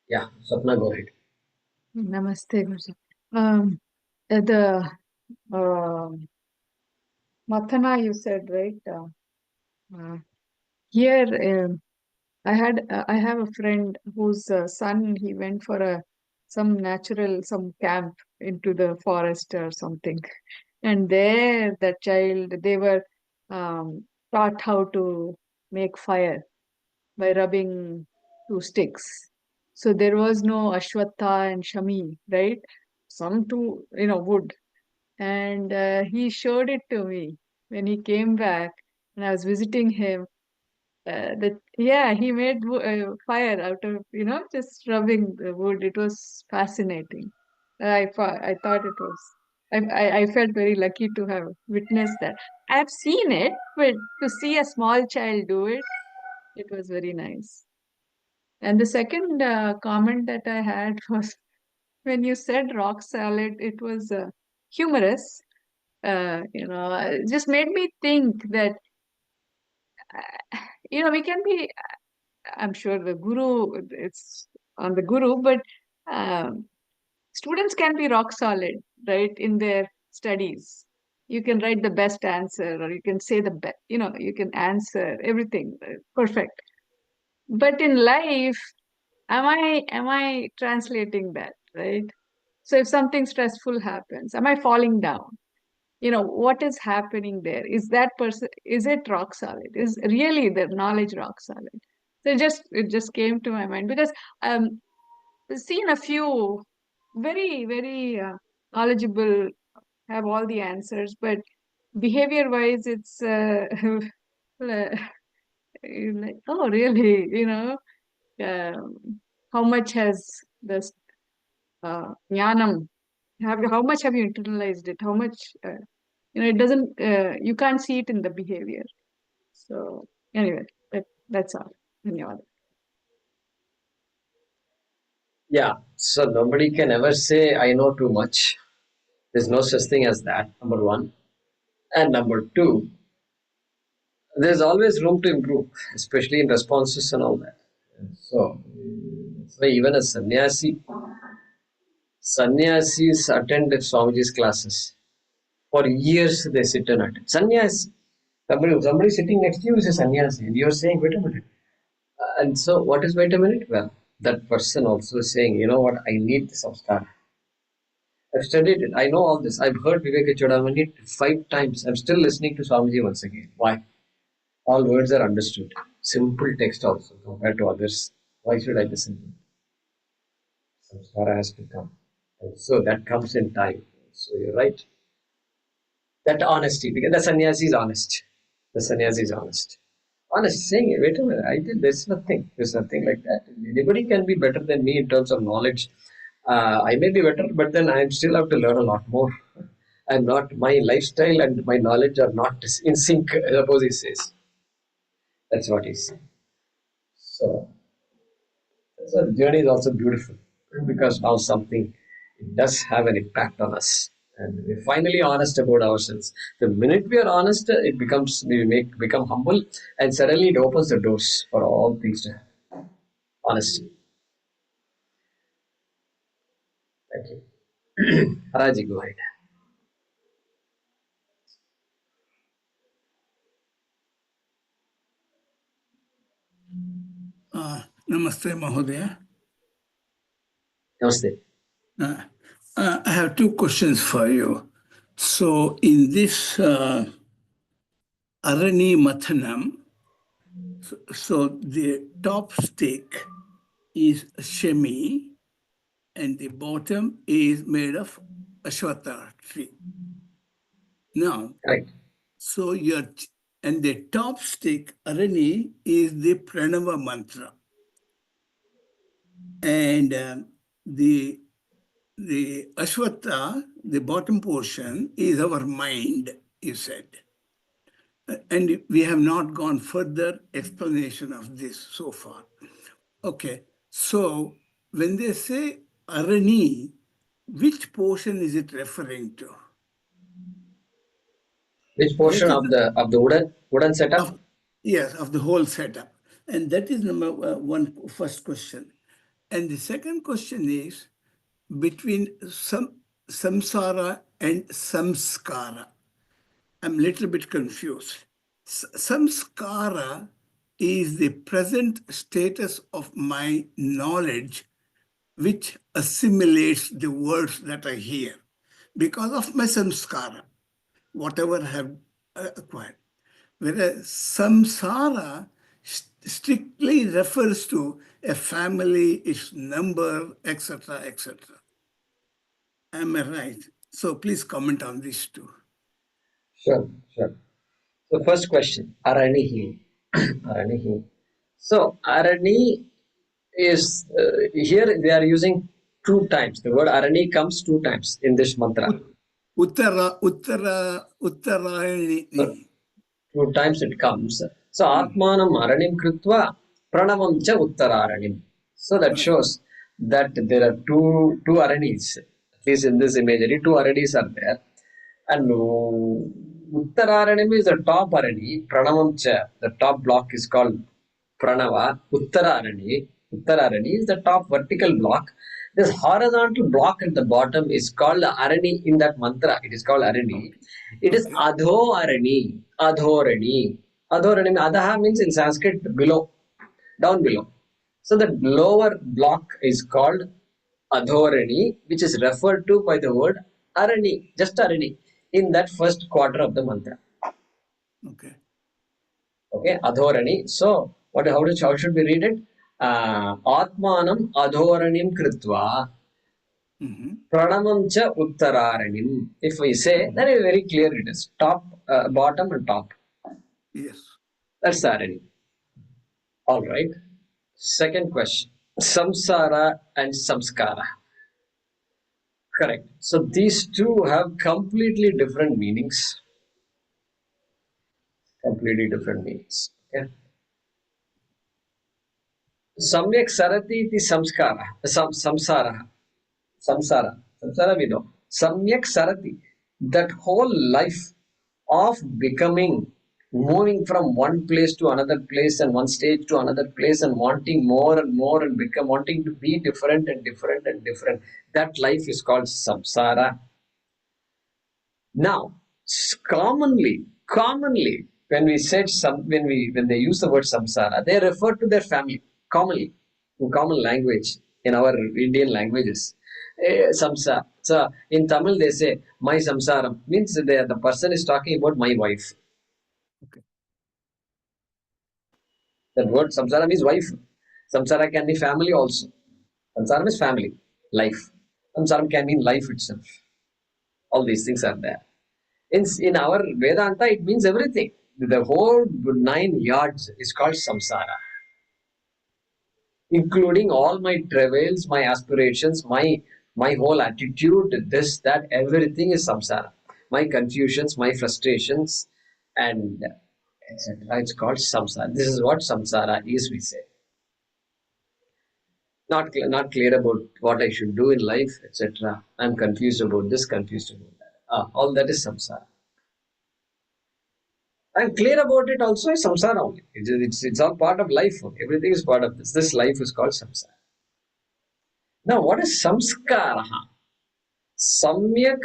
Yeah, Swapna, go ahead. Namaste, Guruji. The uh, Mathana you said, right? Uh, here, I have a friend whose son, he went for some camp into the forest or something. And there, the child, they were taught how to make fire by rubbing two sticks. So there was no Ashwatha and Shami, right? Some two, wood. And he showed it to me when he came back and I was visiting him. That yeah, he made fire out of just rubbing the wood. It was fascinating. I thought it was. I felt very lucky to have witnessed that. I've seen it, but to see a small child do it, it was very nice. And the second comment that I had was when you said rock salad, it was humorous. It just made me think that we can be. I'm sure the guru, it's on the guru, but um, students can be rock solid, right, in their studies. You can write the best answer, or you can say the best. You can answer everything perfect. But in life, am I translating that, right? So if something stressful happens, am I falling down? What is happening there? Is that person, is it rock solid? Is really the knowledge rock solid? So it just came to my mind because I've seen a few very, very knowledgeable, have all the answers, but behavior wise it's like, oh really, how much has this jnanam, how much have you internalized it? How much it doesn't, you can't see it in the behavior. So anyway, that's all. Dhanyawad. Yeah, so nobody can ever say, I know too much. There's no such thing as that, number one. And number two, there's always room to improve, especially in responses and all that. So, that's why even a sannyasis attend Swamiji's classes. For years they sit and attend. Sannyasi. Somebody sitting next to you is a sannyasi, and you're saying, wait a minute. And so, what is wait a minute? Well, that person also is saying, you know what, I need the samskara. I've studied it. I know all this. I've heard Vivek Chodamani 5 times. I'm still listening to Swamiji once again. Why? All words are understood. Simple text also compared to others. Why should I listen to it? Samskara has to come. And so that comes in time. So you're right. That honesty, because the sannyasi is honest. The sannyasi is honest. Honest, saying, wait a minute, I did, there's nothing like that. Anybody can be better than me in terms of knowledge. I may be better, but then I still have to learn a lot more. I'm not, my lifestyle and my knowledge are not in sync, suppose he says. That's what he's saying. So, so the journey is also beautiful because now something, it does have an impact on us. And we're finally honest about ourselves. The minute we are honest, it becomes, become humble, and suddenly it opens the doors for all things to happen. Honesty. Thank you. Haraji, go ahead. Namaste, Mahodaya. Namaste. I have two questions for you. So, in this Arani Mathanam, so the top stick is Shemi and the bottom is made of Ashwatha tree. Now, Right. so and the top stick, Arani, is the Pranava mantra. And the Ashwatha, the bottom portion, is our mind, you said. And we have not gone further explanation of this so far. Okay, so when they say Arani, which portion is it referring to? Which portion of the wooden setup? Yes, of the whole setup. And that is number one, first question. And the second question is between samsara and samskara. I'm a little bit confused. Samskara is the present status of my knowledge, which assimilates the words that I hear because of my samskara, whatever I have acquired. Whereas samsara strictly refers to a family, its number, etc., etc. Am I right? So please comment on these two. Sure, sure. So first question, Aranihi. Aranihi. So Arani is here they are using two times. The word Arani comes two times in this mantra. Uttarayani. Two times it comes. So Atmanam Aranim Krutva Pranavam Cha Uttararanim. So that shows that there are two Aranis, at least in this imagery, two Aranis are there. And Uttararanim is the top Arani, Pranavam Cha, the top block is called Pranava. Uttararani is the top vertical block. This horizontal block at the bottom is called Arani in that mantra. It is called Arani. It is Adho Arani. Adhorani. Adhorani. Adha means in Sanskrit below, down below. So the lower block is called Adhorani, which is referred to by the word Arani, just Arani, in that first quarter of the mantra. Okay. Okay, Adhorani. So, how should we read it? Atmanam Adhoranim Kritva Pranamam Cha Uttararanim. If we say, then it's very clear it is top, bottom, and top. Yes. That's Arani. All right. Second question, Samsara and Samskara. Correct. So these two have completely different meanings. Completely different meanings. Okay. Samyak sarati iti samskara. Samsara. Samsara we know. Samyak sarati. That whole life of becoming, moving from one place to another place and one stage to another place and wanting more and more and wanting to be different and different and different. That life is called samsara. Now, commonly, when we said when they use the word samsara, they refer to their family. Commonly, in common language, in our Indian languages, samsara. So in Tamil they say my samsaram means the person is talking about my wife. Okay. That word samsara means wife. Samsara can be family also. Samsara is family, life. Samsaram can mean life itself. All these things are there. In our Vedanta, it means everything. The whole 9 yards is called samsara, including all my travails, my aspirations, my whole attitude, this, that, everything is samsara. My confusions, my frustrations, and etc. It's called samsara. This is what samsara is, we say. Not clear about what I should do in life, etc. I'm confused about this, confused about that. All that is samsara. I'm clear about it also is samsara only. It's all part of life. Everything is part of this. This life is called samsara. Now, what is samskara? Samyak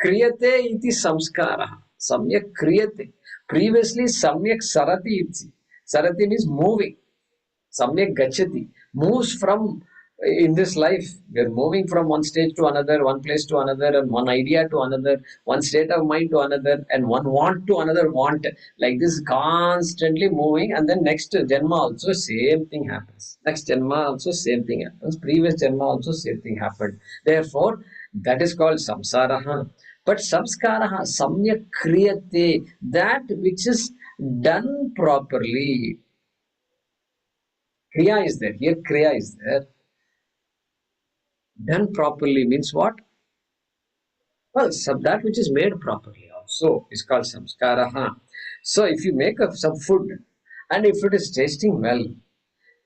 kriyate iti samskara. Samyak kriyate. Previously, samyak sarati iti. Sarati means moving. Samyak gachati. Moves from in this life. We are moving from one stage to another, one place to another, and one idea to another, one state of mind to another, and one want to another want. Like this, constantly moving, and then next Janma also same thing happens. Next Janma also same thing happens. Previous Janma also same thing happened. Therefore, that is called samsara. But samskara, samyak kriyate, that which is done properly. Kriya is there. Here, Kriya is there. Done properly means what? Well, that which is made properly also is called samskara. So, if you make some food and if it is tasting well,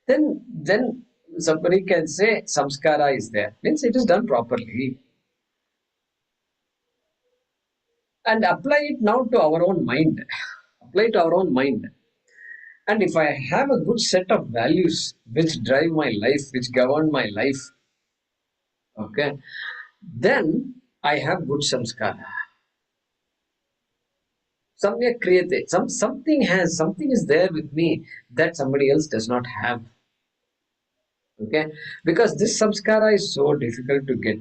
then somebody can say samskara is there. Means it is done properly. And apply it now to our own mind. Apply it to our own mind. And if I have a good set of values which drive my life, which govern my life, okay, then I have good samskara. Samyak kriyate. Something is there with me that somebody else does not have. Okay, because this samskara is so difficult to get.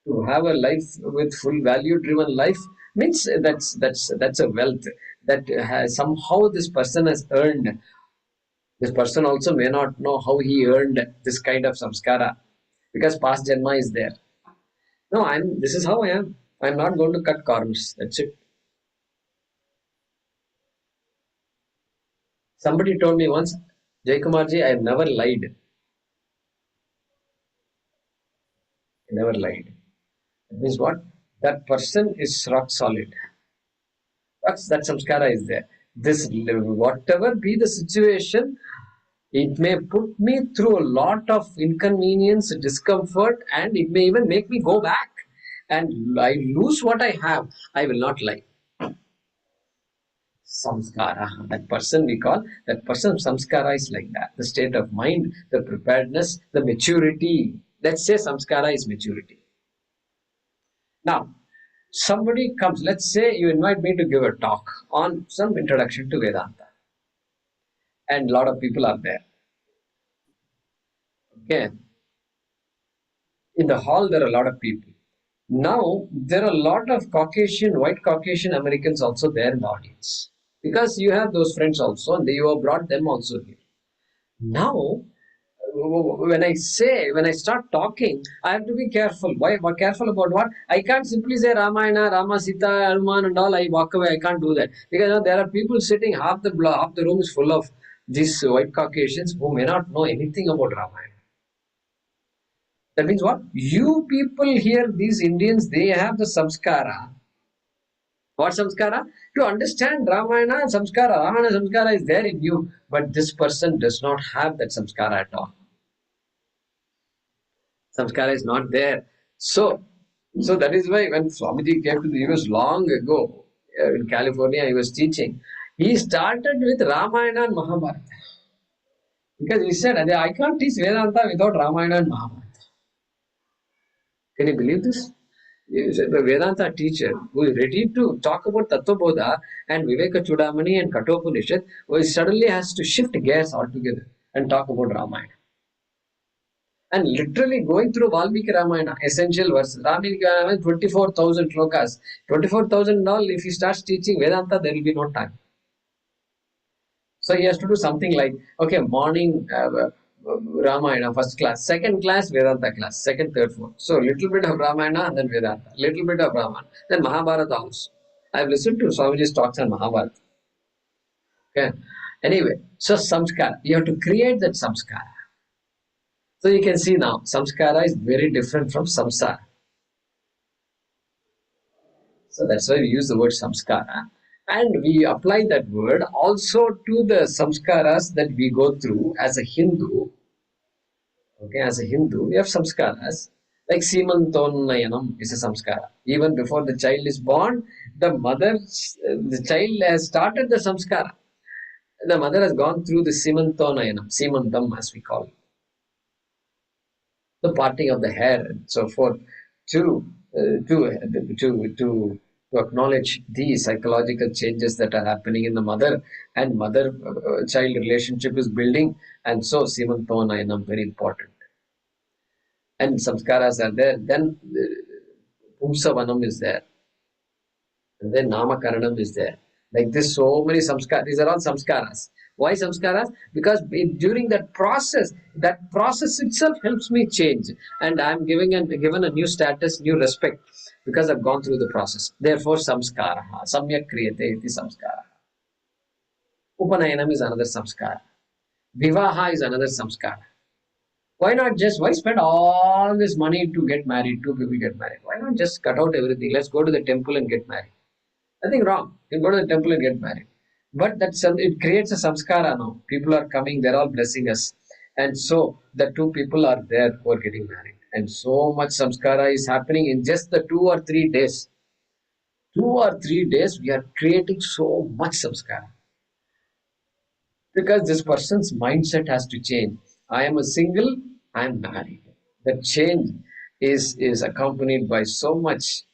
To have a life with full value driven life means that's a wealth that has somehow this person has earned. This person also may not know how he earned this kind of samskara because past janma is there. No, this is how I am. I'm not going to cut corners. That's it. Somebody told me once, Jaykumarji, I've never lied. I never lied. That means what? That person is rock solid. That samskara is there. This, whatever be the situation, it may put me through a lot of inconvenience, discomfort, and it may even make me go back and I lose what I have. I will not lie. Samskara. That person we call, that person samskara is like that. The state of mind, the preparedness, the maturity. Let's say samskara is maturity. Now, somebody comes, let's say you invite me to give a talk on some introduction to Vedanta, and a lot of people are there. Okay. In the hall, there are a lot of people. Now, there are a lot of white Caucasian Americans also there in the audience. Because you have those friends also, and you have brought them also here. Now, when I start talking, I have to be careful. Why? Careful about what? I can't simply say Ramayana, Rama, Sita, Hanuman, and all. I walk away. I can't do that because there are people sitting half the room is full of these white Caucasians who may not know anything about Ramayana. That means what? You people here, these Indians, they have the samskara. What samskara? To understand Ramayana and samskara. Ramayana and samskara is there in you, but this person does not have that samskara at all. Samskara is not there. So that is why when Swamiji came to the US long ago in California, he was teaching. He started with Ramayana and Mahabharata because he said, I can't teach Vedanta without Ramayana and Mahabharata. Can you believe this? The Vedanta teacher who is ready to talk about Tattvabodha and Viveka Chudamani and Kathopanishad, who suddenly has to shift gears altogether and talk about Ramayana. And literally going through Valmiki Ramayana, essential verses. Valmiki Ramayana, 24,000 shlokas. 24,000 and all, if he starts teaching Vedanta, there will be no time. So he has to do something like, okay, morning Ramayana, first class, second class, Vedanta class, second, third, fourth. So little bit of Ramayana and then Vedanta, little bit of Ramayana, then Mahabharata also. I've listened to Swamiji's talks on Mahabharata. Okay. Anyway, so samskara, you have to create that samskara. So you can see now, samskara is very different from samsara. So that's why we use the word samskara. And we apply that word also to the samskaras that we go through as a Hindu. Okay, as a Hindu, we have samskaras. Like Simantonayanam is a samskara. Even before the child is born, the child has started the samskara. The mother has gone through the Simantonayanam, Simantam as we call it. The parting of the hair and so forth to acknowledge the psychological changes that are happening in the mother and mother-child relationship is building, and so Simantonayanam very important. And samskaras are there. Then Pumsavanam is there. And then Namakaranam is there. Like this, so many samskaras. These are all samskaras. Why samskaras? Because during that process itself helps me change. And I'm given a new status, new respect because I've gone through the process. Therefore, samskara. Samyak kriyate iti samskara. Upanayanam is another samskara. Vivaha is another samskara. Why spend all this money to get married? Two people get married. Why not just cut out everything? Let's go to the temple and get married. Nothing wrong. You can go to the temple and get married. But it creates a samskara now. People are coming, they're all blessing us. And so the two people are there who are getting married. And so much samskara is happening in just the 2 or 3 days. 2 or 3 days, we are creating so much samskara. because this person's mindset has to change. I am a single, I am married. The change is accompanied by so much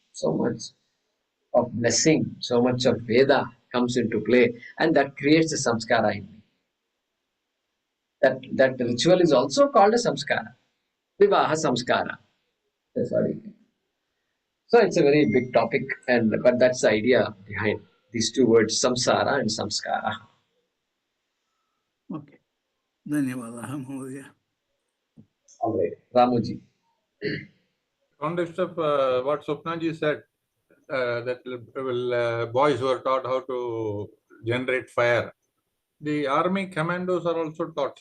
of blessing, so much of Veda comes into play, and that creates a samskara in me. That ritual is also called a samskara, vivaha samskara. Sorry. So it's a very big topic, and but that's the idea behind these two words, samsara and samskara. Okay. धन्यवादः महोदय. All right, Ramuji. Context of what Swapnaji said, that boys were taught how to generate fire. The army commandos are also taught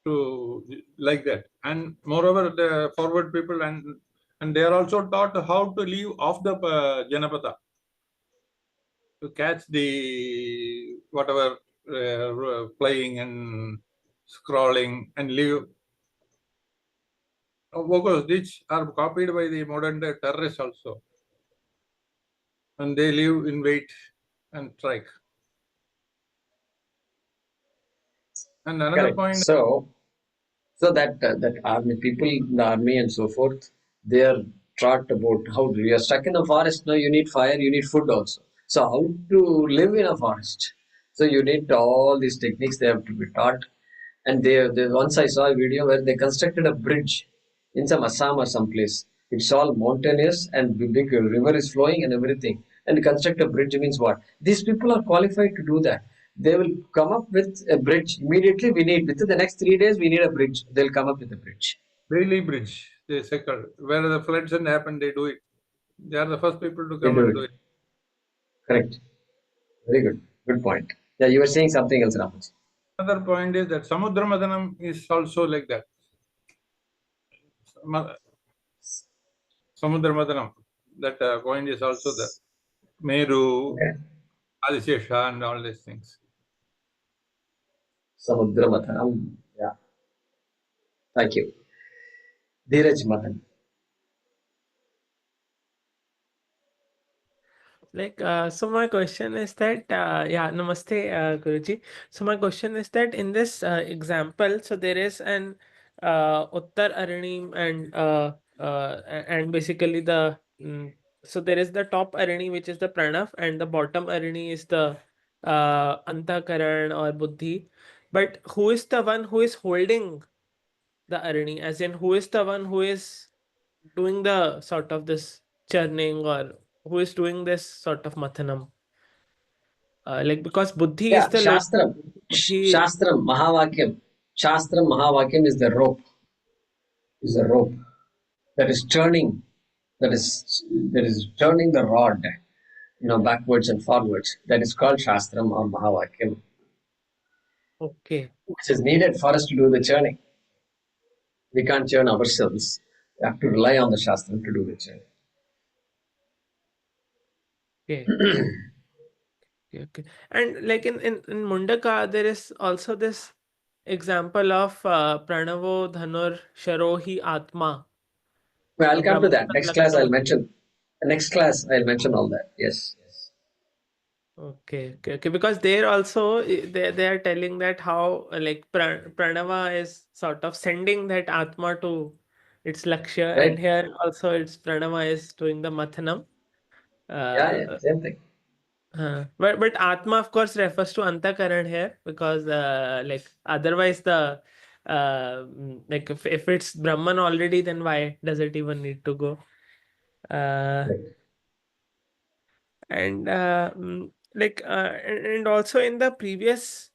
to like that, and moreover, the forward people and they are also taught how to leave off the Janapata to catch the whatever flying and scrolling and leave. Vocals which are copied by the modern day terrorists also, and they live in wait and strike. And another Correct. point, So that army people in the army and so forth, they are taught about how you are stuck in the forest. Now you need fire, you need food also. So how to live in a forest? So you need all these techniques. They have to be taught. And they once I saw a video where they constructed a bridge in some Assam or someplace. It's all mountainous and big river is flowing and everything. And construct a bridge means what? These people are qualified to do that. They will come up with a bridge immediately. We need within the next 3 days. We need a bridge. They'll come up with a bridge. Bailey Bridge, they second, where the floods and happen, they do it. They are the first people to They come do and do it. it. Correct. Very good. Good point. Yeah, you were saying something else, Ramaji. Another point is that Samudra Madanam is also like that. Samudra Madanam, that point is also there. Meru, Okay. Adishesha, and all these things. Samudra Mathanam. Yeah. Thank you. Dheeraj Mathan. So my question is that yeah, namaste, Guruji. So my question is that in this example, so there is an Uttar Aranim and basically so there is the top Arani which is the Pranav and the bottom Arani is the Antakaran or Buddhi. But who is the one who is holding the Arani? As in, who is the one who is doing the sort of this churning, or who is doing this sort of mathanam? Because buddhi is Yeah, the lower. Shastram. Buddhi, Shastram, Mahavakyam. Shastram, Mahavakyam is the rope. Is the rope that is turning, that is turning the rod, backwards and forwards. That is called Shastram or Mahavakyam, okay, which is needed for us to do the churning. We can't churn ourselves. We have to rely on the Shastram to do the churning. okay, okay. And like in Mundaka, there is also this example of Pranavo Dhanur Sharohi Atma. Well, I'll come to that. Brahman Next class, I'll Lakshana. mention. Next class, I'll mention all that. Yes. Yes. Okay. Because there also they are telling that how Pranava is sort of sending that Atma to its Lakshya, and Right? here also it's Pranava is doing the Mathanam. Yeah. Uh, Same thing. but Atma of course refers to Antakaran here, because otherwise the if it's Brahman already, then why does it even need to go? Uh, Right. and and also in the previous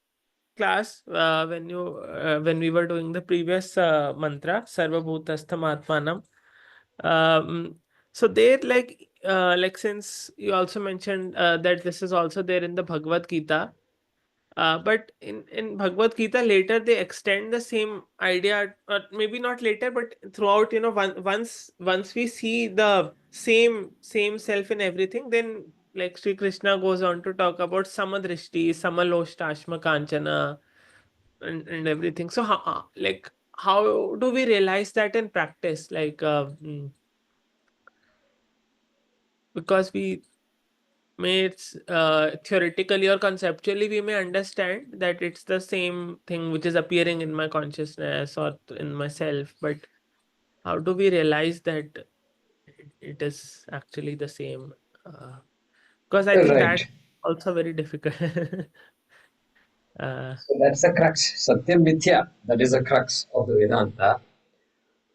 class, when we were doing the previous mantra sarva bhutastham atmanam, so there since you also mentioned that this is also there in the Bhagavad Gita, but in Bhagavad Gita later they extend the same idea, or maybe not later, but throughout, once we see the same self in everything, then like Sri Krishna goes on to talk about samadrishti, samaloshta kanchana, and everything. So how do we realize that in practice? Because it's theoretically or conceptually we may understand that it's the same thing which is appearing in my consciousness or in myself, but how do we realize that it is actually the same? Because I think Right. that also very difficult. So that's the crux. Satyam Mithya. That is the crux of the Vedanta.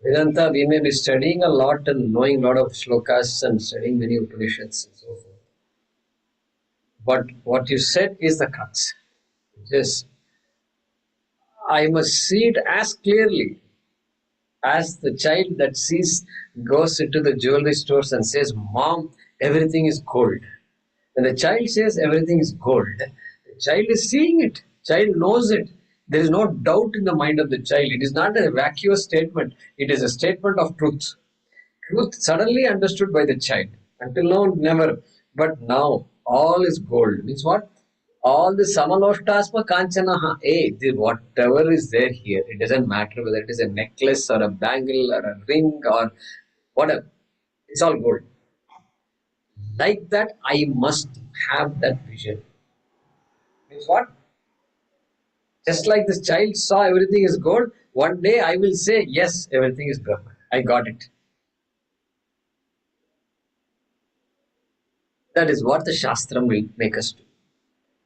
Vedanta, we may be studying a lot and knowing a lot of shlokas and studying many Upanishads and so forth. But what you said is the crux. Yes, I must see it as clearly as the child that sees, goes into the jewelry stores and says, Mom, everything is gold. When the child says everything is gold, the child is seeing it. Child knows it. There is no doubt in the mind of the child. It is not a vacuous statement. It is a statement of truth. Truth suddenly understood by the child. Until now, never. But now, all is gold. Means what? All the samalostasma kanchanaha. Whatever is there here, it doesn't matter whether it is a necklace or a bangle or a ring or whatever. It's all gold. Like that, I must have that vision. Means what? Just like this child saw everything is gold, one day I will say, yes, everything is Brahman. I got it. That is what the Shastra will make us do.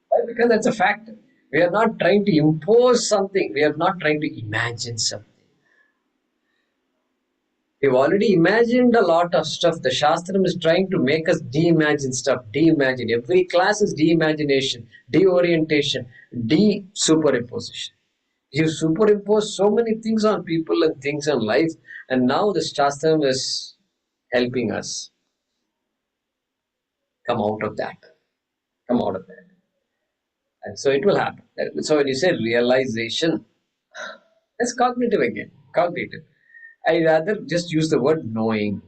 Why? Because that's a fact. We are not trying to impose something. We are not trying to imagine something. We've already imagined a lot of stuff. The Shastram is trying to make us de-imagine stuff. De-imagine. Every class is de-imagination, de-orientation, de-superimposition. You superimpose so many things on people and things on life, and now the Shastram is helping us come out of that. Come out of that. And so it will happen. So when you say realization, it's cognitive again. Cognitive. I rather just use the word knowing.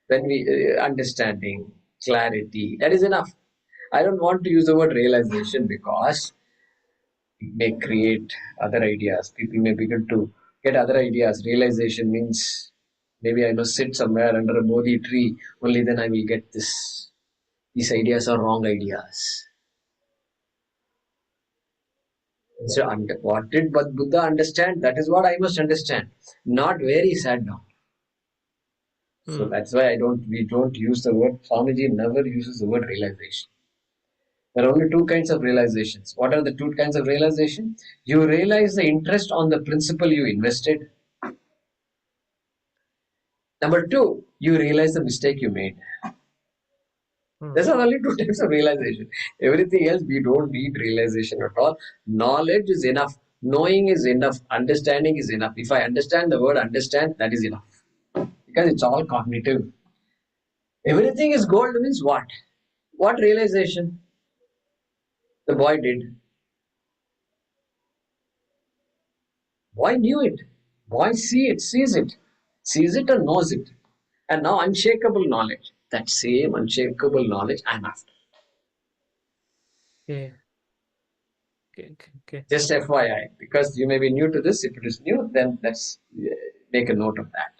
When we understanding, clarity, that is enough. I don't want to use the word realization because it may create other ideas. People may begin to get other ideas. Realization means maybe I must sit somewhere under a Bodhi tree, only then I will get this. These ideas are wrong ideas. So, what did Buddha understand? That is what I must understand. Not where he sat down. So that's why we don't use the word, Swamiji never uses the word realization. There are only two kinds of realizations. What are the two kinds of realization? You realize the interest on the principle you invested. Number two, you realize the mistake you made. These are only two types of realization. Everything else, we don't need realization at all. Knowledge is enough. Knowing is enough. Understanding is enough. If I understand the word understand, that is enough. Because it's all cognitive. Everything is gold means what? What realization the boy did? Boy knew it. Boy sees it and knows it. And now unshakable knowledge. That same unshakable knowledge I'm after. Okay. Okay. Just FYI, because you may be new to this. If it is new, then let's make a note of that.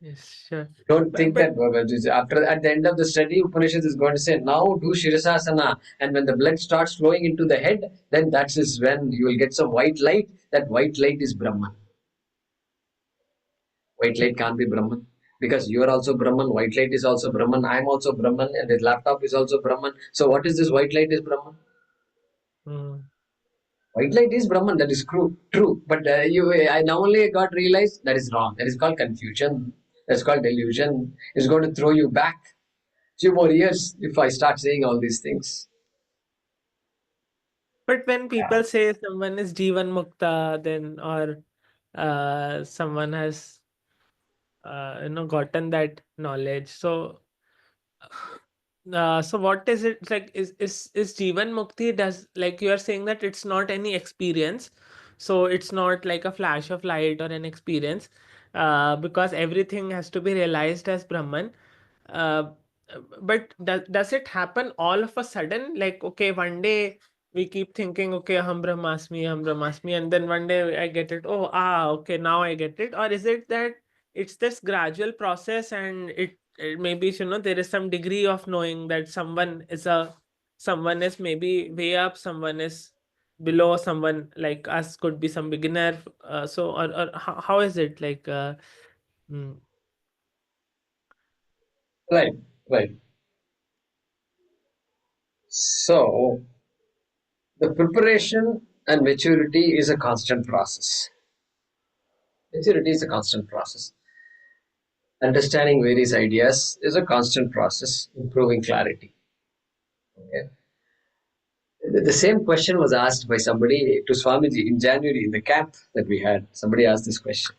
Yes, sure. Don't think But that after at the end of the study, Upanishad is going to say, now do Shirasasana. And when the blood starts flowing into the head, then that is when you will get some white light. That white light is Brahman. White light can't be Brahman. Because you are also Brahman, white light is also Brahman, I am also Brahman, and the laptop is also Brahman. So what is this white light is Brahman? White light is Brahman, that is true. But I now only got realized that is wrong. That is called confusion. That's called delusion. It's going to throw you back few more years if I start saying all these things. when people say someone is Jivan Mukta, then or someone has gotten that knowledge. So what is it like? Is Jivan Mukti, does, like you are saying that it's not any experience, so it's not like a flash of light or an experience, because everything has to be realized as Brahman. Uh, but does it happen all of a sudden? Like, okay, one day we keep thinking, okay, Aham Brahmasmi, and then one day I get it. Oh, okay, now I get it. Or is it that it's this gradual process and maybe there is some degree of knowing that someone is maybe way up, someone is below, someone like us could be some beginner. So or how is it like? Mm, Right, right. So the preparation and maturity is a constant process. Maturity is a constant process. Understanding various ideas is a constant process, improving clarity. Okay. The same question was asked by somebody to Swamiji in January in the camp that we had. Somebody asked this question.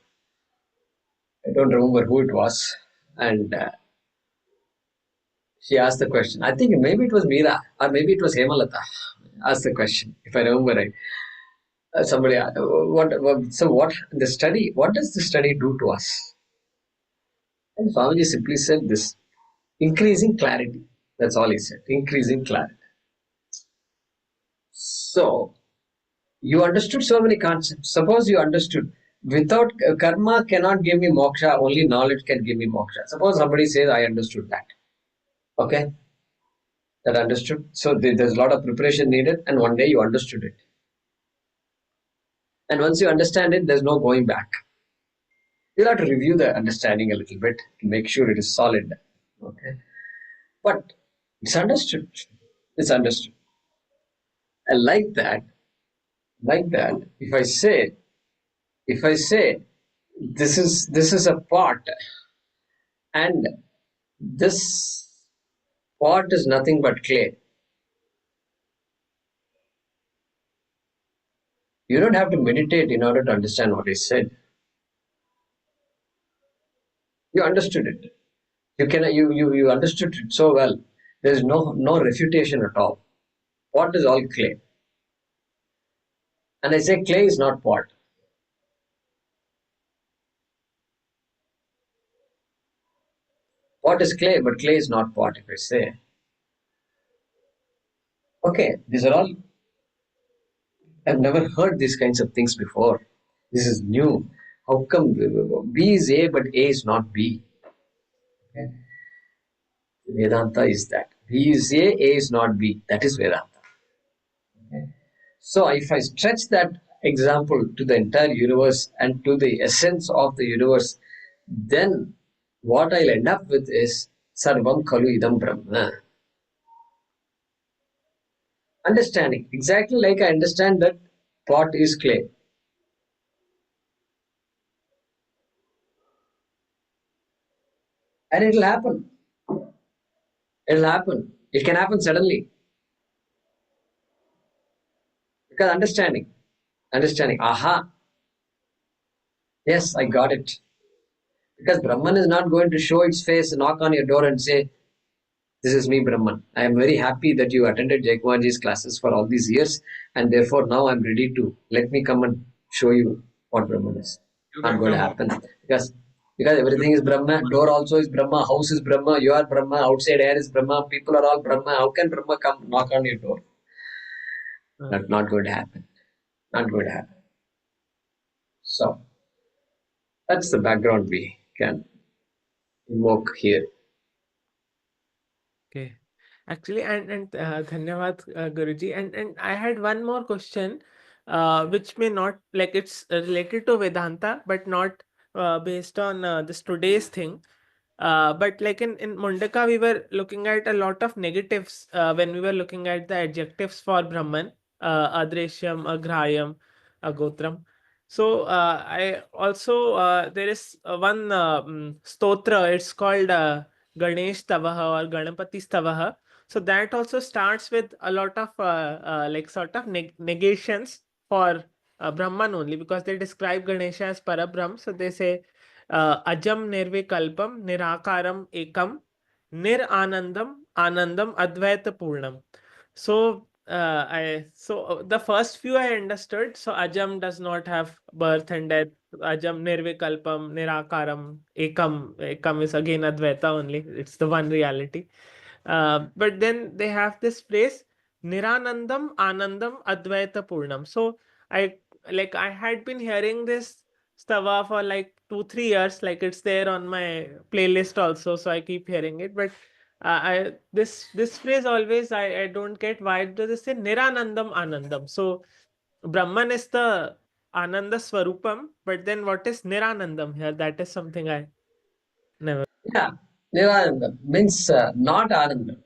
I don't remember who it was. And she asked the question. I think maybe it was Meera or maybe it was Hemalata asked the question, if I remember right. Somebody, what does the study do to us? And Swamiji simply said this, increasing clarity. That's all he said, increasing clarity. So, you understood so many concepts. Suppose you understood, without karma cannot give me moksha, only knowledge can give me moksha. Suppose somebody says, I understood that. Okay? That understood. So, there's a lot of preparation needed, and one day you understood it. And once you understand it, there's no going back. You'll have to review the understanding a little bit to make sure it is solid. Okay? But it's understood. It's understood. And like that, if I say this is a pot, and this pot is nothing but clay. You don't have to meditate in order to understand what is said. You understood it. You understood it so well. There is no refutation at all. Pot is all clay. And I say clay is not pot. Pot is clay, but clay is not pot, if I say. Okay, these are all, I've never heard these kinds of things before. This is new. How come B is A, but A is not B? Okay. Vedanta is that. B is A is not B. That is Vedanta. Okay. So if I stretch that example to the entire universe and to the essence of the universe, then what I'll end up with is Sarvam Khalu Idam Brahma. Understanding. Exactly like I understand that pot is clay. And it'll happen. It'll happen. It can happen suddenly. Because understanding, aha, yes, I got it. Because Brahman is not going to show its face, knock on your door and say, this is me, Brahman. I am very happy that you attended Jayakumarji's classes for all these years, and therefore now I'm ready to let me come and show you what Brahman is. You Not can going to come happen. Because everything is Brahma, door also is Brahma, house is Brahma, you are Brahma, outside air is Brahma, people are all Brahma. How can Brahma come knock on your door? That's not going to happen. Not going to happen. So, that's the background we can invoke here. Okay. Actually, and Dhanyavad, Guruji. And I had one more question, which may not like it's related to Vedanta, but not based on this today's thing. But like in Mundaka, we were looking at a lot of negatives when we were looking at the adjectives for Brahman, Adreshyam, Agrayam, Agotram. So I also there is one stotra. It's called Ganesh Tavaha or Ganapati Stavaha. So that also starts with a lot of like sort of negations for Brahman only, because they describe Ganesha as Parabrahm. So they say Ajam Nirvikalpam Nirakaram Ekam Nir Anandam Anandam Advaita Purnam. So the first few I understood. So Ajam does not have birth and death. Ajam Nirvikalpam Nirakaram Ekam is again Advaita only. It's the one reality. But then they have this phrase Niranandam Anandam Advaita Purnam. So I had been hearing this stava for like 2-3 years. Like it's there on my playlist also, so I keep hearing it. But I this phrase always I don't get, why does it say Niranandam Anandam? So Brahman is the Ananda Swarupam, but then what is Niranandam here? That is something I never. Yeah, Niranandam means not Anandam.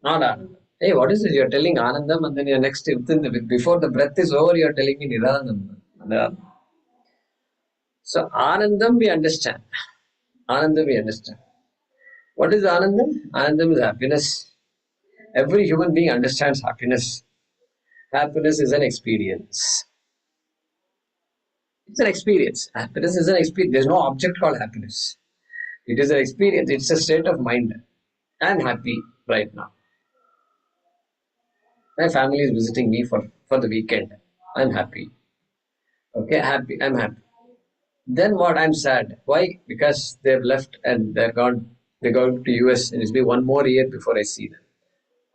Not Anandam. Hey, what is it? You're telling Anandam, and then you're next within before the breath is over, you're telling me Niranandam. Niranandam. So Anandam we understand. Anandam we understand. What is Anandam? Anandam is happiness. Every human being understands happiness. Happiness is an experience. It's an experience. Happiness is an experience. There's no object called happiness. It is an experience. It's a state of mind. I'm happy right now. My family is visiting me for the weekend. I'm happy. Okay, happy. I'm happy. Then what? I'm sad. Why? Because they've left and they're gone. They're going to US and it's been one more year before I see them.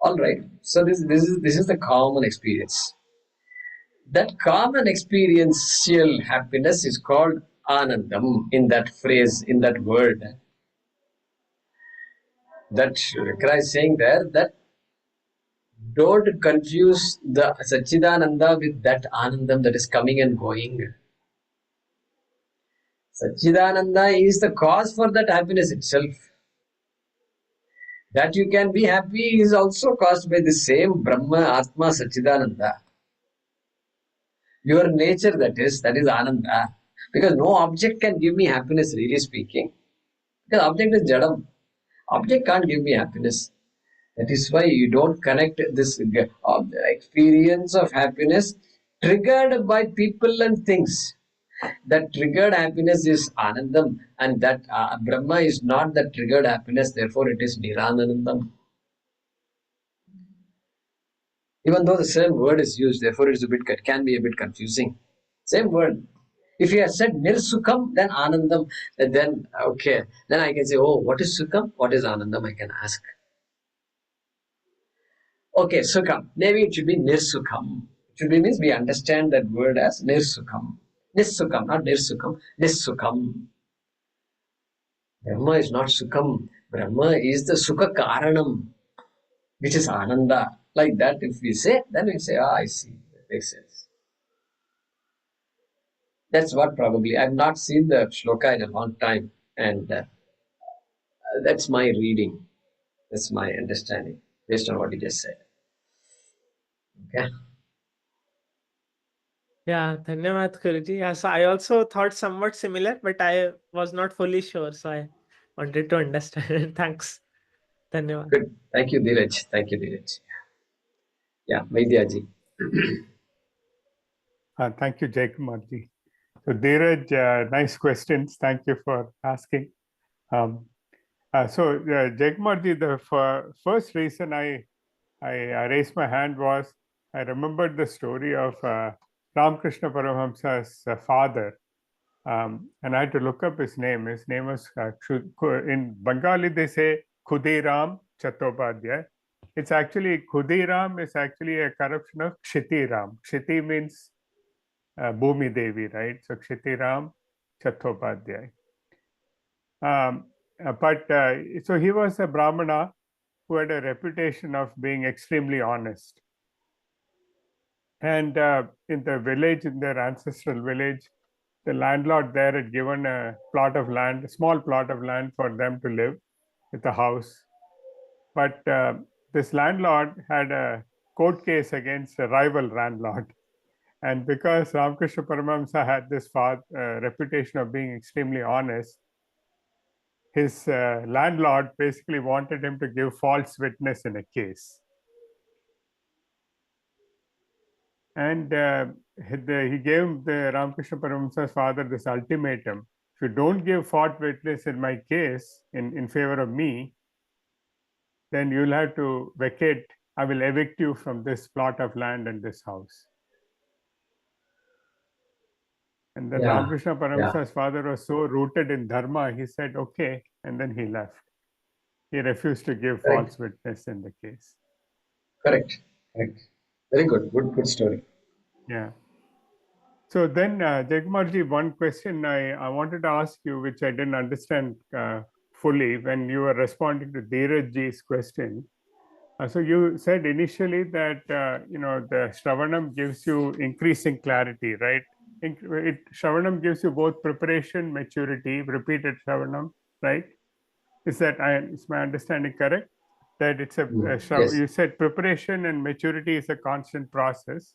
All right. So this is the common experience. That common experiential happiness is called anandam in that phrase, in that word. That Shankara is saying there that don't confuse the Satchidananda with that Anandam that is coming and going. Satchidananda is the cause for that happiness itself. That you can be happy is also caused by the same Brahma, Atma, Satchidananda. Your nature, that is Ananda. Because no object can give me happiness, really speaking. Because object is Jadam. Object can't give me happiness. That is why you don't connect this experience of happiness triggered by people and things. That triggered happiness is Anandam, and that Brahma is not the triggered happiness, therefore it is Niranandam. Even though the same word is used, therefore it can be a bit confusing. Same word. If you have said Nirsukham, then Anandam, then okay, then I can say, oh, what is Sukham? What is Anandam? I can ask. Okay, Sukham. Maybe it should be Nirsukham. It should be means we understand that word as Nirsukham. Nisukham, not Nirsukham. Nisukham. Brahma is not Sukham. Brahma is the Sukha Karanam, which is Ananda. Like that, if we say, then we say, I see. That makes sense. That's what probably. I've not seen the shloka in a long time, and that's my reading. That's my understanding based on what you just said. Okay. Yeah, Dhanyavad Guruji. Yeah, so I also thought somewhat similar, but I was not fully sure, so I wanted to understand. Thanks. Dhanyavad. Good. Thank you, Dheeraj. Thank you, Dheeraj. Yeah, Vaidyaji. Thank you, Jaykumarji. So, Dheeraj, nice questions. Thank you for asking. Jaykumarji, the first reason I raised my hand was I remembered the story of Ramakrishna Paramahamsa's father. And I had to look up his name. His name was, in Bengali, they say Khudiram Chattopadhyay. It's actually, Khudiram is actually a corruption of Kshitiram. Kshiti means Bhumi Devi, right? So Kshitiram Chattopadhyay. So he was a Brahmana who had a reputation of being extremely honest. And in the village, in their ancestral village, the landlord there had given a plot of land, a small plot of land for them to live with a house. But this landlord had a court case against a rival landlord. And because Ramakrishna Paramahamsa had this reputation of being extremely honest, his landlord basically wanted him to give false witness in a case. And he gave the Ramakrishna Paramahamsa's father this ultimatum: if you don't give false witness in my case in favor of me, then you'll have to vacate. I will evict you from this plot of land and this house. And then Ramakrishna Paramahamsa's father was so rooted in dharma, he said, okay, and then he left. He refused to give false witness in the case. Correct. Very good. Good story. Yeah. So then, Jagmarji, one question I wanted to ask you, which I didn't understand fully when you were responding to Dheerajji's question. So you said initially that the Shravanam gives you increasing clarity, right? Shravanam gives you both preparation, maturity, repeated Shravanam, right? Is my understanding correct? That it's Yes. you said preparation and maturity is a constant process,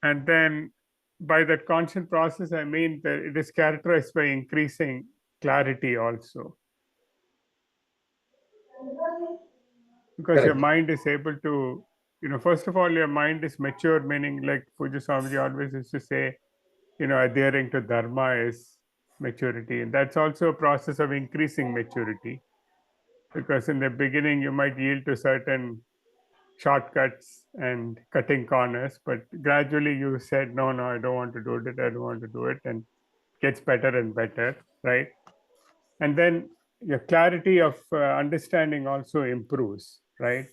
and then by that constant process, I mean that it is characterized by increasing clarity also, because your Correct. mind is able to, first of all, your mind is mature, meaning like Puja Swamiji always used to say, adhering to dharma is maturity. And that's also a process of increasing maturity, because in the beginning you might yield to certain shortcuts and cutting corners, but gradually you said, no, I don't want to do it, I don't want to do it, and it gets better and better, right? And then your clarity of understanding also improves, right?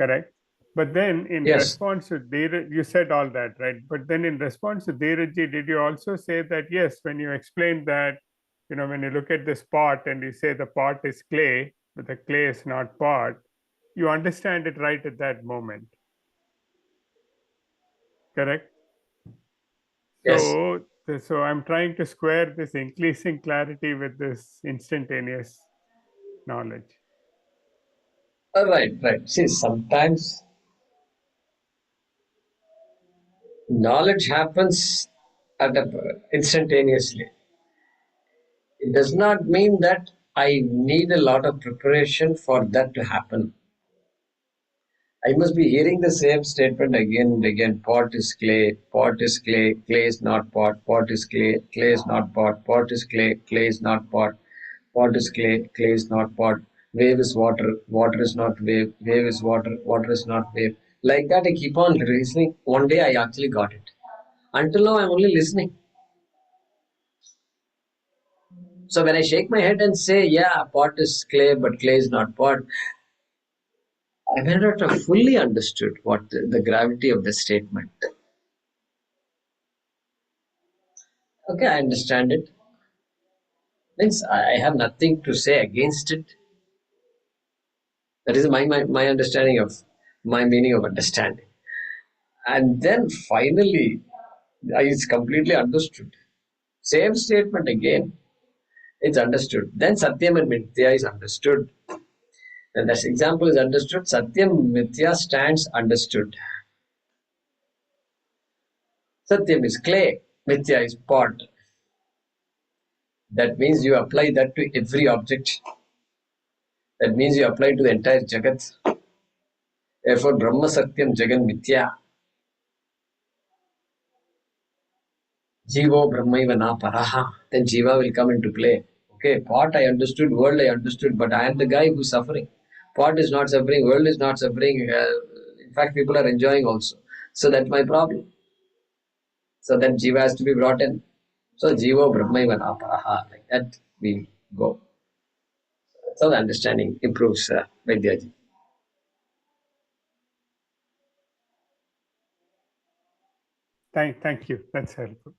Correct. But then in Yes. response to Dheeraj, you said all that, right? But then in response to Dheerajji, did you also say that, yes, when you explained that, when you look at this pot and you say the pot is clay, but the clay is not pot, you understand it right at that moment, correct? Yes. So I'm trying to square this increasing clarity with this instantaneous knowledge. Right. Right. See, sometimes knowledge happens instantaneously. It does not mean that I need a lot of preparation for that to happen. I must be hearing the same statement again and again. Pot is clay, clay is not pot is clay is not pot is clay is not pot is clay is not pot. Wave is water is not wave is water is not wave. Like that, I keep on reasoning. One day I actually got it. Until now, I'm only listening. So when I shake my head and say, yeah, pot is clay, but clay is not pot, I may not have fully understood what the gravity of the statement. Okay, I understand it. Means I have nothing to say against it. That is my understanding of my meaning of understanding. And then finally, it's completely understood. Same statement again, it's understood. Then Satyam and Mithya is understood. When that example is understood, Satyam Mithya stands understood. Satyam is clay, Mithya is pot. That means you apply that to every object. That means you apply to the entire Jagat. Therefore, Brahma Satyam Jagan Mithya. Jivo Brahmaiva na paraha. Then Jiva will come into play. Okay, pot I understood, world I understood, but I am the guy who's suffering. Pot is not suffering, world is not suffering. In fact, people are enjoying also. So that's my problem. So then Jiva has to be brought in. So Jivo Brahmaiva na paraha. Like that we go. So the understanding improves, Vaidyaji. Thank you. That's helpful.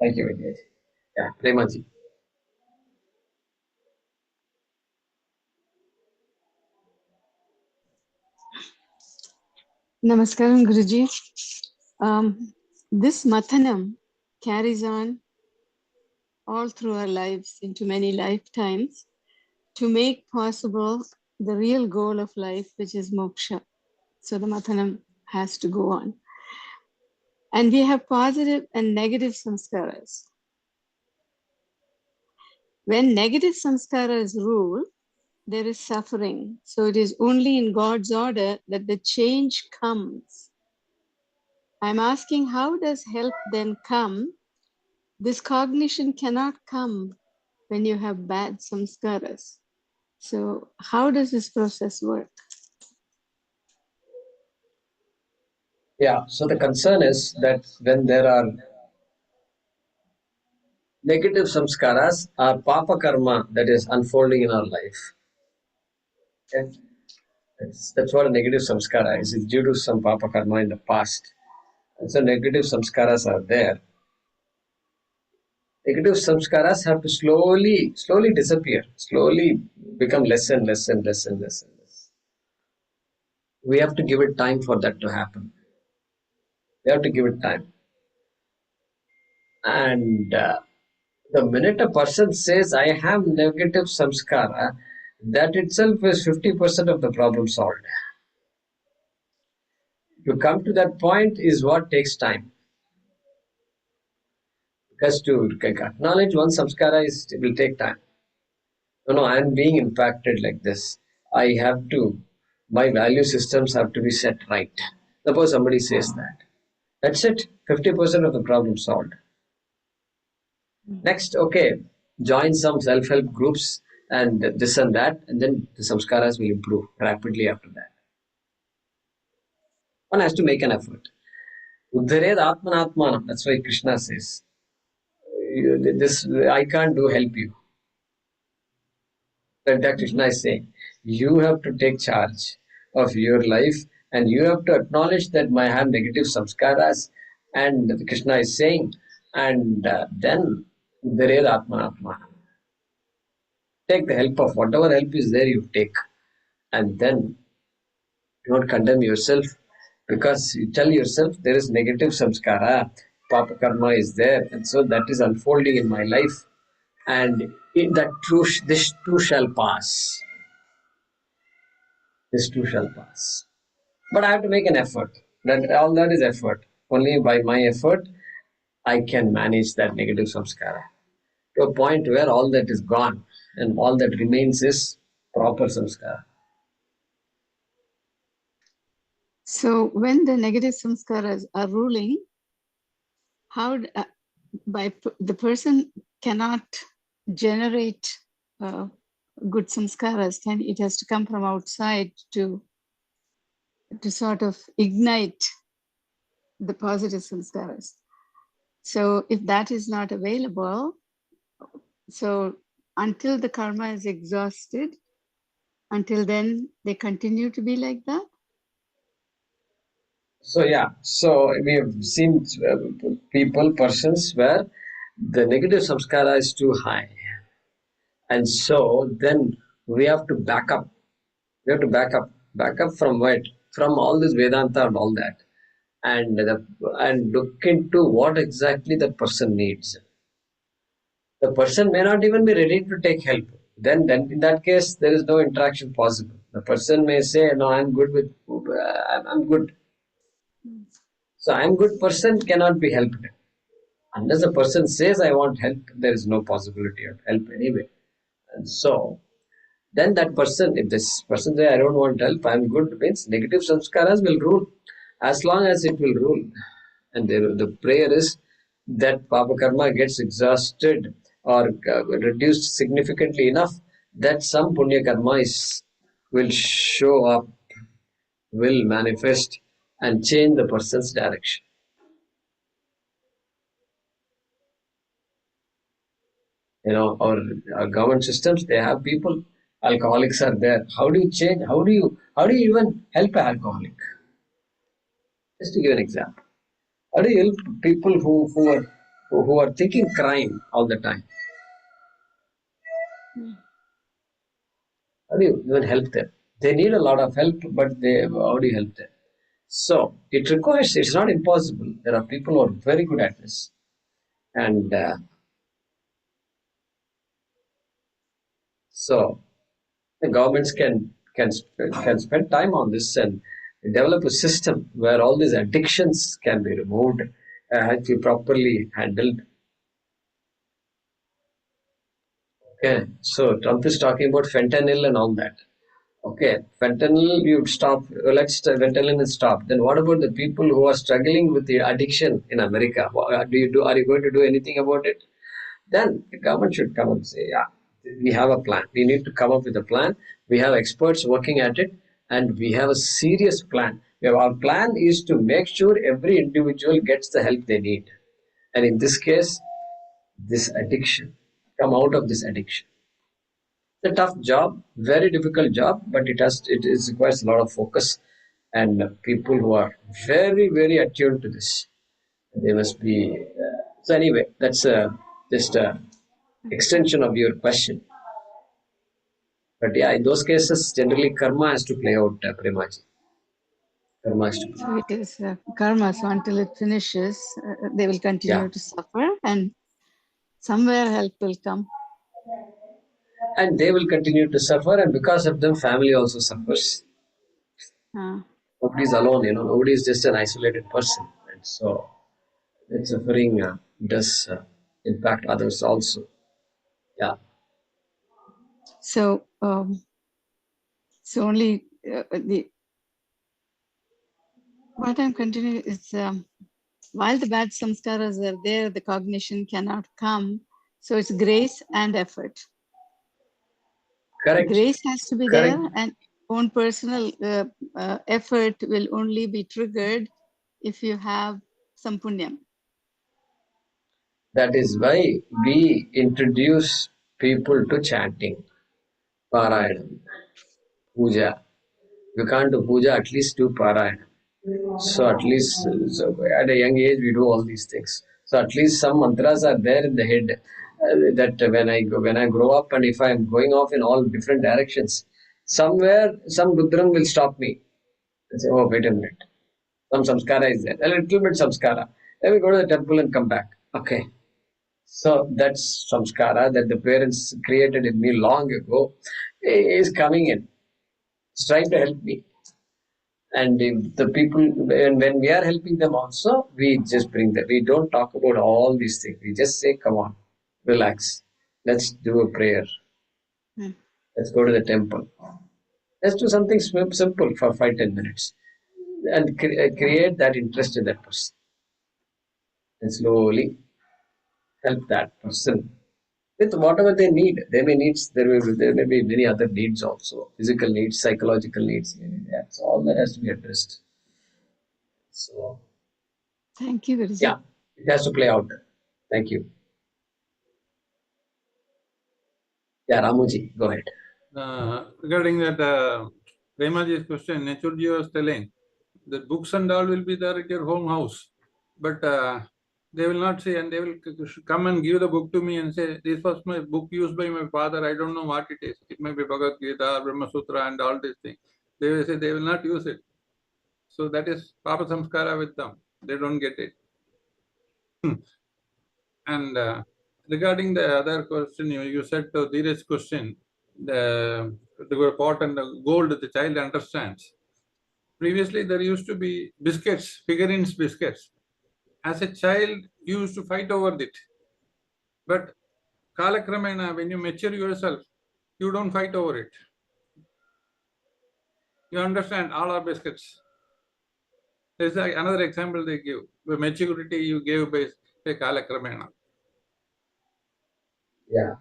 Thank you, Vaidyaji. Yeah, Premaji. Namaskaram, Guruji. This Mathanam carries on all through our lives into many lifetimes to make possible the real goal of life, which is moksha. So the Mathanam has to go on. And we have positive and negative samskaras. When negative samskaras rule, there is suffering. So it is only in God's order that the change comes. I'm asking, how does help then come? This cognition cannot come when you have bad samskaras. So how does this process work? Yeah, so the concern is that when there are negative samskaras or papa karma that is unfolding in our life, okay, That's what a negative samskara is. It's due to some papa karma in the past. And so negative samskaras are there. Negative samskaras have to slowly disappear, slowly become less and less and less and less and less. We have to give it time for that to happen. We have to give it time. And the minute a person says, I have negative samskara, that itself is 50% of the problem solved. To come to that point is what takes time. Because to acknowledge one samskara will take time. No, I am being impacted like this. I have to, my value systems have to be set right. Suppose somebody says that. That's it, 50% of the problem solved. Next, okay, join some self-help groups and this and that, and then the samskaras will improve rapidly after that. One has to make an effort. Uddhared atmanatmanam, that's why Krishna says, this I can't do, help you. That Krishna is saying, you have to take charge of your life and you have to acknowledge that I have negative samskaras, and Krishna is saying, and then Uddhared atmanatmanam. Take the help of whatever help is there, you take. And then don't condemn yourself, because you tell yourself there is negative samskara, papa karma is there, and so that is unfolding in my life, and this too shall pass. This too shall pass. But I have to make an effort. All that is effort. Only by my effort I can manage that negative samskara to a point where all that is gone and all that remains is proper samskara. So when the negative samskaras are ruling, the person cannot generate good samskaras. It has to come from outside to sort of ignite the positive samskaras. So if that is not available, so until the karma is exhausted, until then they continue to be like that. So we have seen persons where the negative samskara is too high, and so then we have to back up. We have to back up from what? From all this Vedanta and all that, and look into what exactly that person needs. The person may not even be ready to take help. Then in that case, there is no interaction possible. The person may say, "No, I'm good with. I'm good." So I'm good person cannot be helped. Unless a person says, I want help, there is no possibility of help anyway. And so, then that person, if this person says, I don't want help, I'm good, means negative samskaras will rule. As long as it will rule. And the prayer is that papa karma gets exhausted or reduced significantly enough that some punya karma will show up, will manifest and change the person's direction. Our government systems, they have people, alcoholics are there. How do you change? How do you even help an alcoholic? Just to give an example. How do you help people who are thinking crime all the time? How do you even help them? They need a lot of help, but how do you help them? So it requires, it's not impossible. There are people who are very good at this. And so the governments can spend time on this and develop a system where all these addictions can be removed, have to be properly handled. Okay, so Trump is talking about fentanyl and all that. Okay, fentanyl you stop. Fentanyl is stopped. Then what about the people who are struggling with the addiction in America? Are you going to do anything about it? Then the government should come and say, yeah, we have a plan. We need to come up with a plan. We have experts working at it, and we have a serious plan. Our plan is to make sure every individual gets the help they need. And in this case, this addiction, come out of this addiction. It's a tough job, very difficult job, but it requires a lot of focus and people who are very, very attuned to this. They must be. So anyway, that's just a extension of your question. But yeah, in those cases, generally karma has to play out, Premaji. Karma has to play. So it is karma. So until it finishes, they will continue Yeah. to suffer, and somewhere help will come. And they will continue to suffer, and because of them, family also suffers. Nobody's alone, nobody is just an isolated person. And so that suffering does impact others also. Yeah. So, so only what I'm continuing is while the bad samskaras are there, the cognition cannot come. So it's grace and effort. Correct. Grace has to be Correct. there, and own personal effort will only be triggered if you have some punyam. That is why we introduce people to chanting, Parayanam, Puja. You can't do puja, at least do Parayanam. So at least at a young age we do all these things. So at least some mantras are there in the head that when I grow up and if I am going off in all different directions, somewhere some Rudram will stop me and say, "Oh, wait a minute, some samskara is there, a little bit samskara. Let me go to the temple and come back." Okay, so that's samskara that the parents created in me long ago is coming in. It's trying to help me. And if the people, when we are helping them also, we just bring them. We don't talk about all these things. We just say, come on, relax. Let's do a prayer. Let's go to the temple. Let's do something simple for 5-10 minutes and create that interest in that person. And slowly help that person with whatever they need. They may needs there may be many other needs also, physical needs, psychological needs. That's all that has to be addressed. So Thank you, Guruji. yeah, it has to play out. Thank you. Yeah, Ramuji, go ahead. Regarding that Premaji's question, Nechurji was telling that books and all will be there at your home house, but they will not say, and they will come and give the book to me and say, "This was my book used by my father. I don't know what it is. It may be Bhagavad Gita, Brahma Sutra, and all these things." They will say they will not use it. So that is Papa Samskara with them. They don't get it. And regarding the other question, you said to Dheeraj's question, the pot and the gold the child understands. Previously, there used to be biscuits, figurines biscuits. As a child, you used to fight over it. But Kalakramena, when you mature yourself, you don't fight over it. You understand all are biscuits. There's another example they give. The maturity you gave by Kalakramena. Yeah.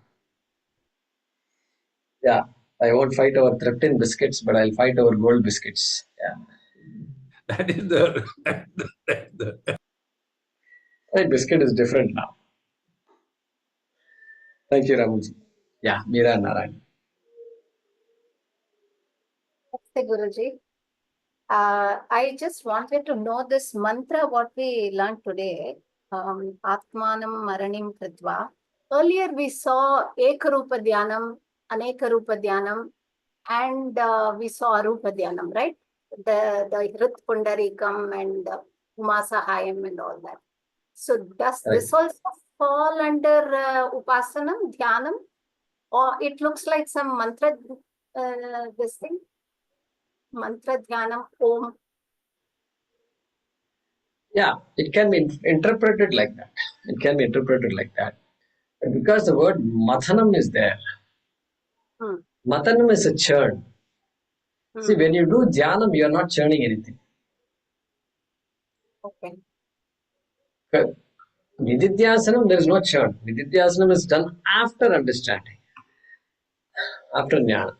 Yeah. I won't fight over threatened biscuits, but I'll fight over gold biscuits. Yeah. That is the Right, biscuit is different now. Thank you, Ramuji. Yeah, Meera Narayan. Namaste, Guruji. I just wanted to know this mantra, what we learned today, Atmanam Maranim Kritva. Earlier we saw Ekarupa Dhyanam, Anekarupa Dhyanam, and we saw Arupa Dhyanam, right? The Hrit Pundarikam and Umasahayam and all that. So does this also fall under Upasanam, Dhyanam? Or it looks like some mantra, this thing? Mantra Dhyanam Om. Yeah, it can be interpreted like that. It can be interpreted like that. But because the word mathanam is there, mathanam is a churn. See, when you do dhyanam, you are not churning anything. Okay. Nididhyasanam, there is no churn. Nididhyasanam is done after understanding, after jnana.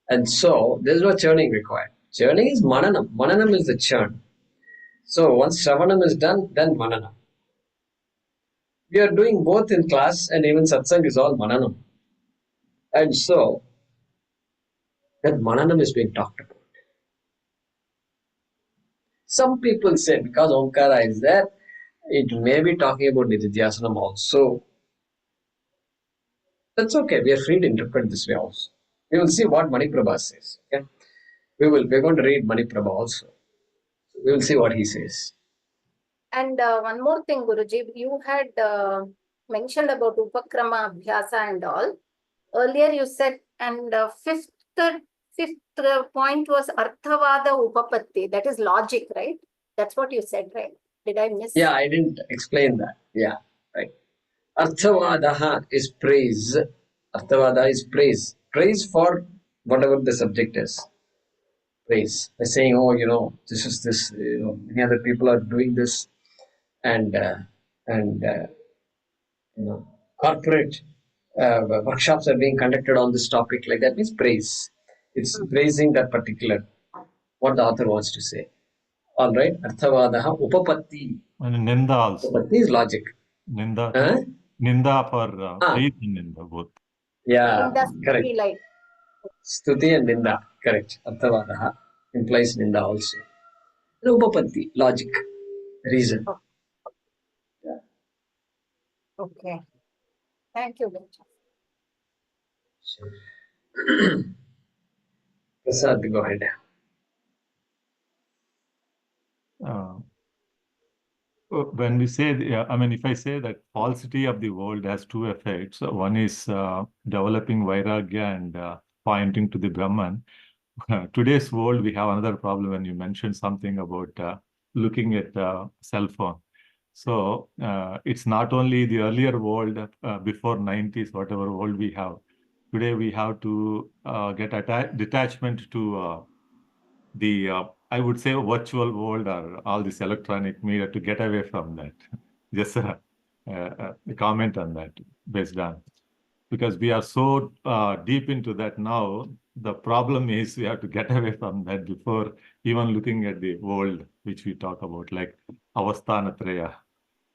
And so, there is no churning required. Churning is mananam. Mananam is the churn. So, once shravanam is done, then mananam. We are doing both in class, and even satsang is all mananam. And so, That Mananam is being talked about. Some people say because Omkara is there, it may be talking about Nididhyasanam also. That's okay. We are free to interpret this way also. We will see what Maniprabha says. Okay? We're going to read Maniprabha also. We will see what he says. And one more thing, Guruji, you had mentioned about Upakrama Abhyasa and all. Earlier you said, and fifth point was Arthavada Upapatti. That is logic, right? That's what you said, right? Did I miss? Yeah, I didn't explain that. Yeah, right. Arthavadaha is praise. Arthavada is praise. Praise for whatever the subject is. Praise. By saying, oh, this is this, many other people are doing this, and corporate workshops are being conducted on this topic. Like that means praise. It's praising that particular, what the author wants to say. All right. Arthavadaha upapatti. And Ninda also. Upapatti is logic. Ninda. Huh? Ninda for praise and Ninda both. Yeah, Stuti correct. like. Stuti and Ninda, correct. Arthavadaha implies Ninda also. Upapatti, logic, reason. Okay. Thank you, Guruji. Prasad, go ahead. When we say, if I say that falsity of the world has two effects, one is developing vairagya and pointing to the Brahman. Today's world, we have another problem when you mentioned something about looking at cell phone. So it's not only the earlier world before 90s, whatever world we have. Today we have to get detachment to the I would say virtual world or all this electronic media to get away from that. Just a comment on that based on, because we are so deep into that now. The problem is we have to get away from that before even looking at the world which we talk about, like avasthanatraya,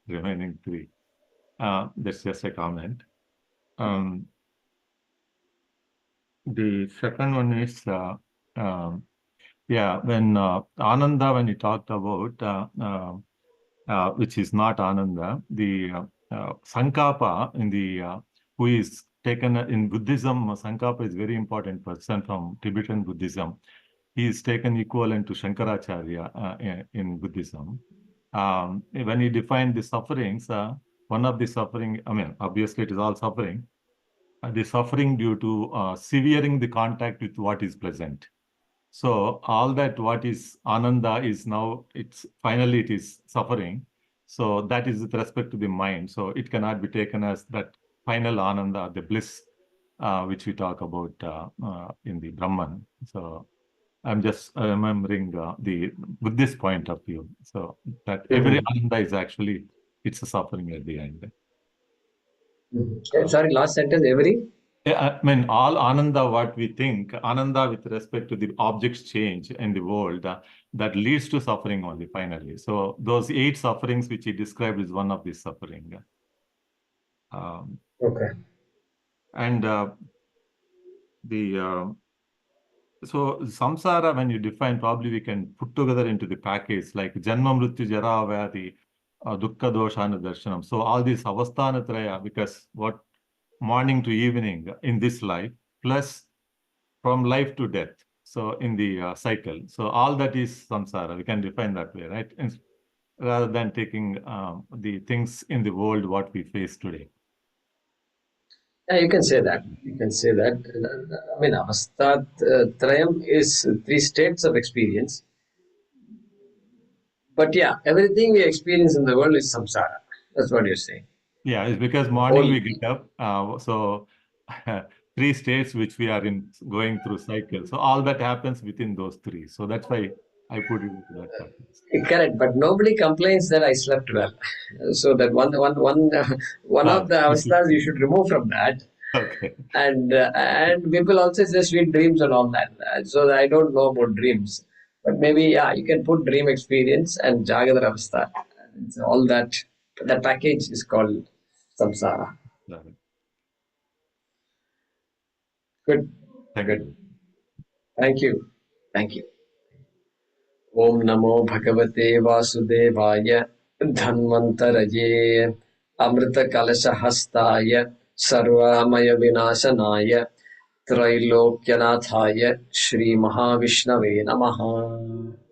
remaining three. That's just a comment. The second one is when Ananda, when he talked about, which is not Ananda, the Sankapa in the who is taken in Buddhism. Sankapa is very important person from Tibetan Buddhism. He is taken equivalent to Shankaracharya in Buddhism. When he defined the sufferings, one of the suffering, obviously it is all suffering. The suffering due to severing the contact with what is pleasant. So all that what is Ananda is now, finally it is suffering. So that is with respect to the mind. So it cannot be taken as that final Ananda, the bliss, which we talk about in the Brahman. So I'm just remembering the Buddhist point of view. So that every Ananda is actually, it's a suffering at the end. Sorry, last sentence, every? All Ananda, what we think, Ananda with respect to the objects change in the world, that leads to suffering only finally. So those 8 sufferings which he described is one of these suffering. Okay. And so samsara, when you define, probably we can put together into the package like Janma Mrityu Jara Vyadi, Dukkha Doshana Darshanam. So all these avasthanatraya, because what morning to evening in this life, plus from life to death. So in the cycle. So all that is samsara. We can define that way, right? Rather than taking the things in the world what we face today. Yeah, you can say that. You can say that. Avasthat Trayam is 3 states of experience. But yeah, everything we experience in the world is samsara. That's what you're saying. Yeah, it's because morning we get up. So 3 states which we are in going through cycles. So all that happens within those 3. So that's why I put it into that context. Correct, but nobody complains that I slept well. So that one of the avasthas you should remove from that. Okay. And people also say sweet dreams and all that. So I don't know about dreams, but maybe you can put dream experience and Jagadar avastha. All that package is called samsara. Right. Good. Thank Good. you. Thank you. Thank you. Om Namo Bhagavate Vasudevaya Dhanvantaraye Amrita Kalasha Hastaya Sarvamaya Vinashanaya Trailokyanataya Shri Mahavishnave Namaha.